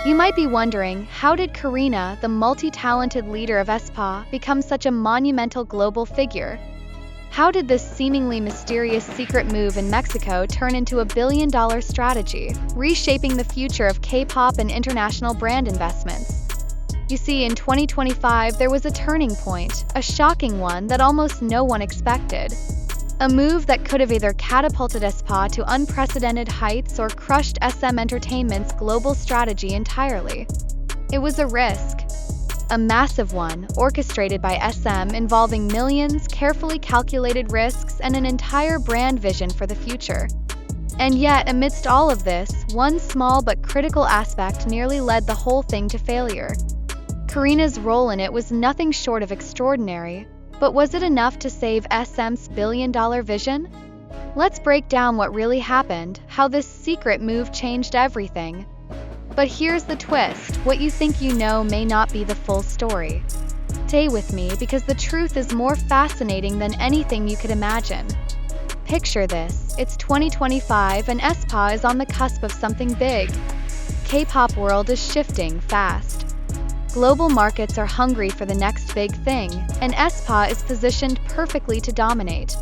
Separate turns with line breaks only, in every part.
You might be wondering, how did Karina, the multi-talented leader of Aespa, become such a monumental global figure? How did this seemingly mysterious secret move in Mexico turn into a billion-dollar strategy, reshaping the future of K-pop and international brand investments? You see, in 2025 there was a turning point, a shocking one that almost no one expected. A move that could have either catapulted Aespa to unprecedented heights or crushed SM Entertainment's global strategy entirely. It was a risk. A massive one, orchestrated by SM, involving millions, carefully calculated risks, and an entire brand vision for the future. And yet, amidst all of this, one small but critical aspect nearly led the whole thing to failure. Karina's role in it was nothing short of extraordinary, but was it enough to save SM's billion-dollar vision? Let's break down what really happened, how this secret move changed everything. But here's the twist, what you think you know may not be the full story. Stay with me because the truth is more fascinating than anything you could imagine. Picture this, it's 2025 and Aespa is on the cusp of something big. K-pop world is shifting fast. Global markets are hungry for the next big thing, and Aespa is positioned perfectly to dominate.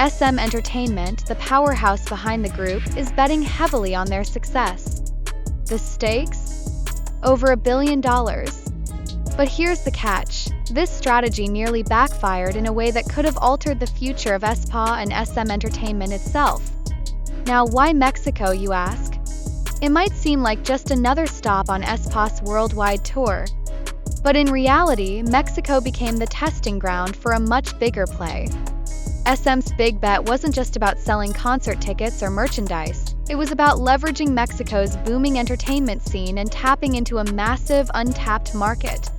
SM Entertainment, the powerhouse behind the group, is betting heavily on their success. The stakes? Over $1 billion. But here's the catch. This strategy nearly backfired in a way that could have altered the future of Aespa and SM Entertainment itself. Now, why Mexico, you ask? It might seem like just another stop on Aespa's worldwide tour. But in reality, Mexico became the testing ground for a much bigger play. SM's big bet wasn't just about selling concert tickets or merchandise. It was about leveraging Mexico's booming entertainment scene and tapping into a massive, untapped market.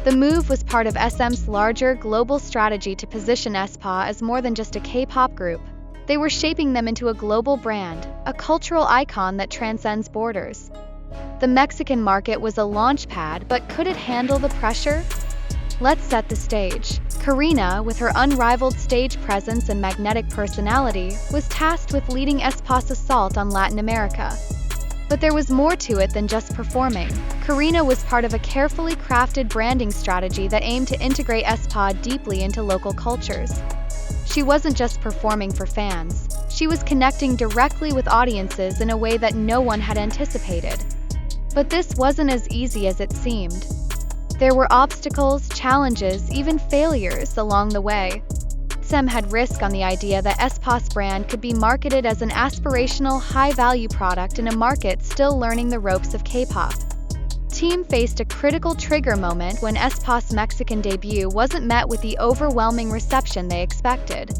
The move was part of SM's larger global strategy to position Aespa as more than just a K-pop group. They were shaping them into a global brand, a cultural icon that transcends borders. The Mexican market was a launchpad, but could it handle the pressure? Let's set the stage. Karina, with her unrivaled stage presence and magnetic personality, was tasked with leading Aespa's assault on Latin America. But there was more to it than just performing. Karina was part of a carefully crafted branding strategy that aimed to integrate Aespa deeply into local cultures. She wasn't just performing for fans. She was connecting directly with audiences in a way that no one had anticipated. But this wasn't as easy as it seemed. There were obstacles, challenges, even failures along the way. SM had risk on the idea that Aespa's brand could be marketed as an aspirational, high-value product in a market still learning the ropes of K-pop. Team faced a critical trigger moment when Aespa's Mexican debut wasn't met with the overwhelming reception they expected.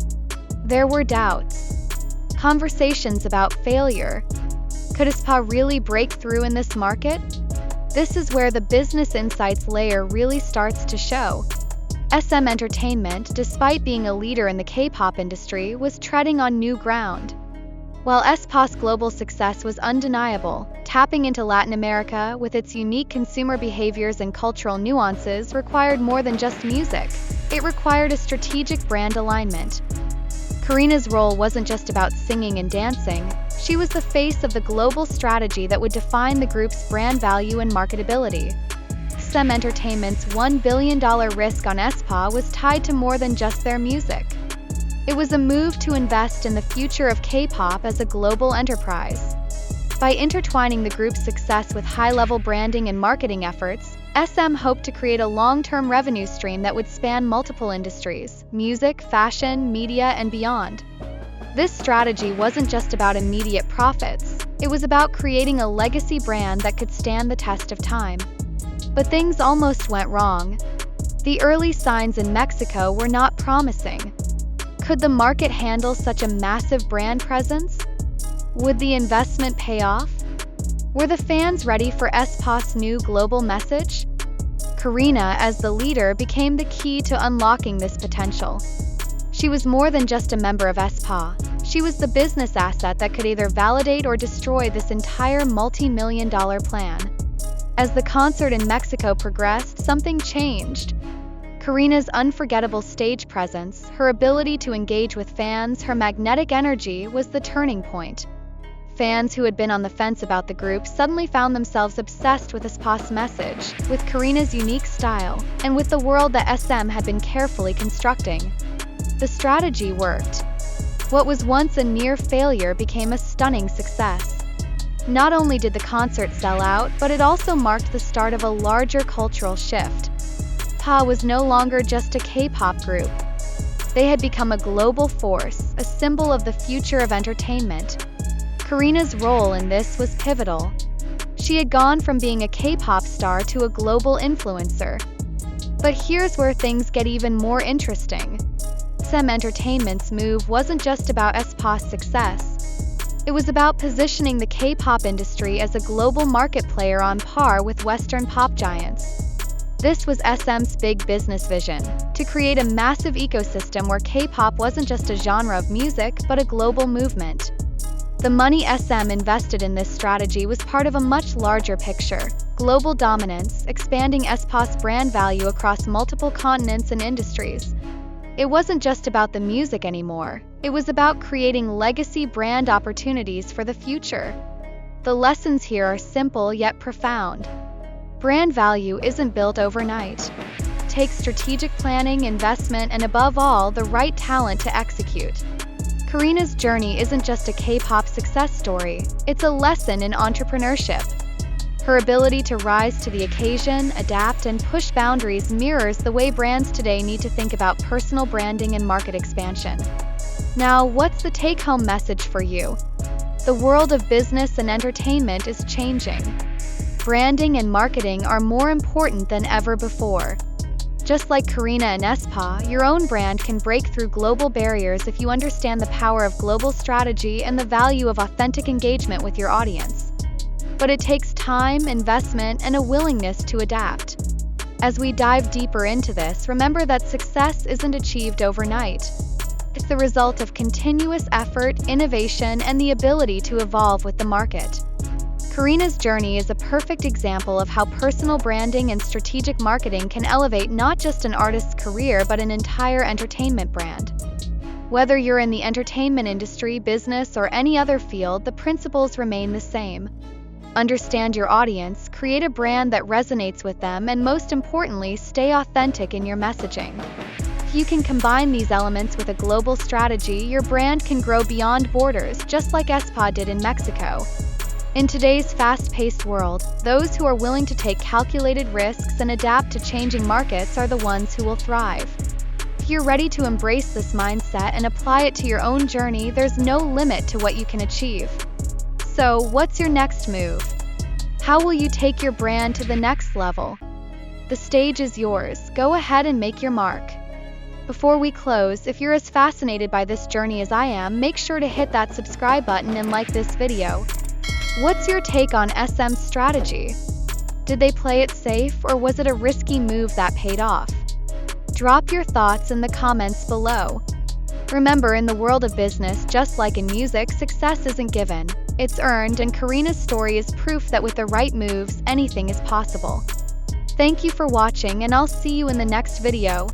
There were doubts. Conversations about failure. Could Aespa really break through in this market? This is where the business insights layer really starts to show. SM Entertainment, despite being a leader in the K-pop industry, was treading on new ground. While Aespa's global success was undeniable, tapping into Latin America with its unique consumer behaviors and cultural nuances required more than just music. It required a strategic brand alignment. Karina's role wasn't just about singing and dancing. She was the face of the global strategy that would define the group's brand value and marketability. SM Entertainment's $1 billion risk on Aespa was tied to more than just their music. It was a move to invest in the future of K-pop as a global enterprise. By intertwining the group's success with high-level branding and marketing efforts, SM hoped to create a long-term revenue stream that would span multiple industries: music, fashion, media, and beyond. This strategy wasn't just about immediate profits. It was about creating a legacy brand that could stand the test of time. But things almost went wrong. The early signs in Mexico were not promising. Could the market handle such a massive brand presence? Would the investment pay off? Were the fans ready for Aespa's new global message? Karina, as the leader, became the key to unlocking this potential. She was more than just a member of Aespa. She was the business asset that could either validate or destroy this entire multi-million-dollar plan. As the concert in Mexico progressed, something changed. Karina's unforgettable stage presence, her ability to engage with fans, her magnetic energy was the turning point. Fans who had been on the fence about the group suddenly found themselves obsessed with Aespa's message, with Karina's unique style, and with the world that SM had been carefully constructing. The strategy worked. What was once a near failure became a stunning success. Not only did the concert sell out, but it also marked the start of a larger cultural shift. Aespa was no longer just a K-pop group. They had become a global force, a symbol of the future of entertainment. Karina's role in this was pivotal. She had gone from being a K-pop star to a global influencer. But here's where things get even more interesting. SM Entertainment's move wasn't just about Aespa's success. It was about positioning the K-pop industry as a global market player on par with Western pop giants. This was SM's big business vision, to create a massive ecosystem where K-pop wasn't just a genre of music, but a global movement. The money SM invested in this strategy was part of a much larger picture: global dominance, expanding Aespa's brand value across multiple continents and industries. It wasn't just about the music anymore, it was about creating legacy brand opportunities for the future. The lessons here are simple yet profound. Brand value isn't built overnight. It takes strategic planning, investment, and above all, the right talent to execute. Karina's journey isn't just a K-pop success story, it's a lesson in entrepreneurship. Her ability to rise to the occasion, adapt, and push boundaries mirrors the way brands today need to think about personal branding and market expansion. Now, what's the take-home message for you? The world of business and entertainment is changing. Branding and marketing are more important than ever before. Just like Karina and Aespa, your own brand can break through global barriers if you understand the power of global strategy and the value of authentic engagement with your audience. But it takes time, investment, and a willingness to adapt. As we dive deeper into this, remember that success isn't achieved overnight. It's the result of continuous effort, innovation, and the ability to evolve with the market. Karina's journey is a perfect example of how personal branding and strategic marketing can elevate not just an artist's career but an entire entertainment brand. Whether you're in the entertainment industry, business, or any other field, the principles remain the same. Understand your audience, create a brand that resonates with them, and most importantly, stay authentic in your messaging. If you can combine these elements with a global strategy, your brand can grow beyond borders, just like Aespa did in Mexico. In today's fast-paced world, those who are willing to take calculated risks and adapt to changing markets are the ones who will thrive. If you're ready to embrace this mindset and apply it to your own journey, there's no limit to what you can achieve. So, what's your next move? How will you take your brand to the next level? The stage is yours. Go ahead and make your mark. Before we close, if you're as fascinated by this journey as I am, make sure to hit that subscribe button and like this video. What's your take on SM's strategy? Did they play it safe, or was it a risky move that paid off? Drop your thoughts in the comments below. Remember, in the world of business, just like in music, success isn't given. It's earned, and Karina's story is proof that with the right moves, anything is possible. Thank you for watching, and I'll see you in the next video.